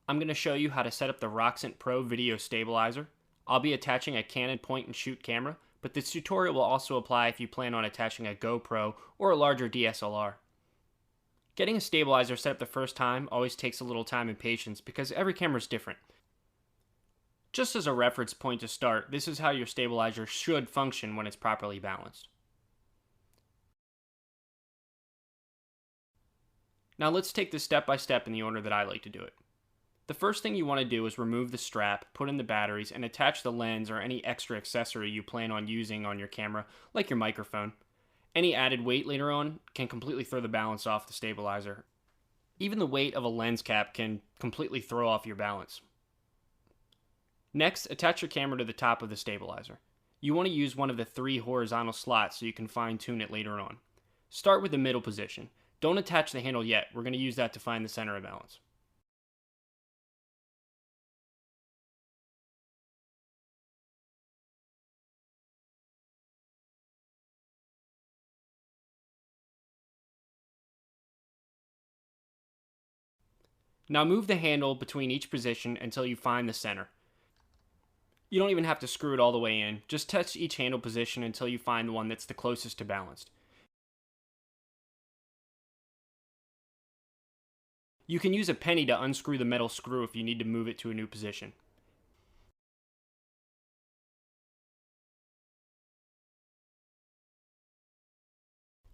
I'm going to show you how to set up the Roxant Pro video stabilizer. I'll be attaching a Canon point and shoot camera, but this tutorial will also apply if you plan on attaching a GoPro or a larger DSLR. Getting a stabilizer set up the first time always takes a little time and patience because every camera is different. Just as a reference point to start, this is how your stabilizer should function when it's properly balanced. Now let's take this step by step in the order that I like to do it. The first thing you want to do is remove the strap, put in the batteries, and attach the lens or any extra accessory you plan on using on your camera, like your microphone. Any added weight later on can completely throw the balance off the stabilizer. Even the weight of a lens cap can completely throw off your balance. Next, attach your camera to the top of the stabilizer. You want to use one of the 3 horizontal slots so you can fine-tune it later on. Start with the middle position. Don't attach the handle yet, we're going to use that to find the center of balance. Now move the handle between each position until you find the center. You don't even have to screw it all the way in, just touch each handle position until you find the one that's the closest to balanced. You can use a penny to unscrew the metal screw if you need to move it to a new position.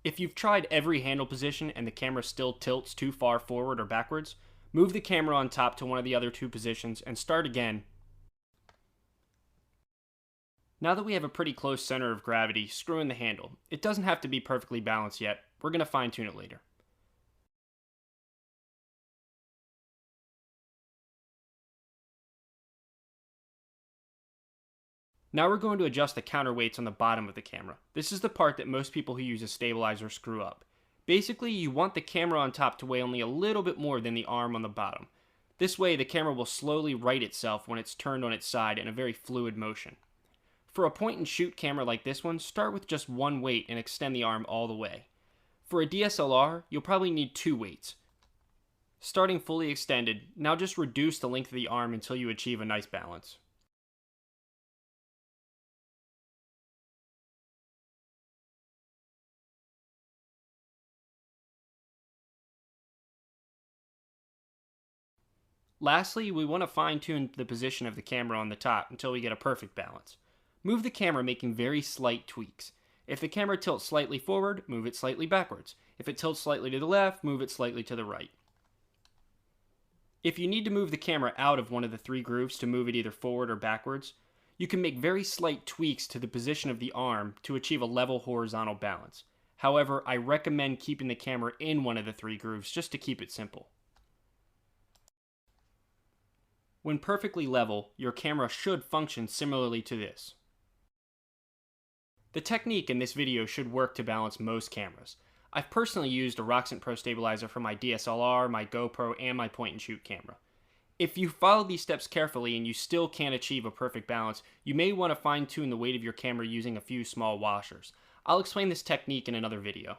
If you've tried every handle position and the camera still tilts too far forward or backwards, move the camera on top to one of the other 2 positions and start again. Now that we have a pretty close center of gravity, screw in the handle. It doesn't have to be perfectly balanced yet, we're going to fine tune it later. Now we're going to adjust the counterweights on the bottom of the camera. This is the part that most people who use a stabilizer screw up. Basically, you want the camera on top to weigh only a little bit more than the arm on the bottom. This way, the camera will slowly right itself when it's turned on its side in a very fluid motion. For a point and shoot camera like this one, start with just 1 weight and extend the arm all the way. For a DSLR, you'll probably need 2 weights. Starting fully extended, now just reduce the length of the arm until you achieve a nice balance. Lastly, we want to fine-tune the position of the camera on the top until we get a perfect balance. Move the camera making very slight tweaks. If the camera tilts slightly forward, move it slightly backwards. If it tilts slightly to the left, move it slightly to the right. If you need to move the camera out of one of the 3 grooves to move it either forward or backwards, you can make very slight tweaks to the position of the arm to achieve a level horizontal balance. However, I recommend keeping the camera in one of the 3 grooves just to keep it simple. When perfectly level, your camera should function similarly to this. The technique in this video should work to balance most cameras. I've personally used a Roxant Pro stabilizer for my DSLR, my GoPro, and my point and shoot camera. If you follow these steps carefully and you still can't achieve a perfect balance, you may want to fine tune the weight of your camera using a few small washers. I'll explain this technique in another video.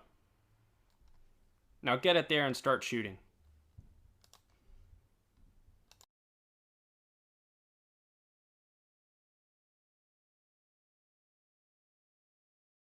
Now get it there and start shooting.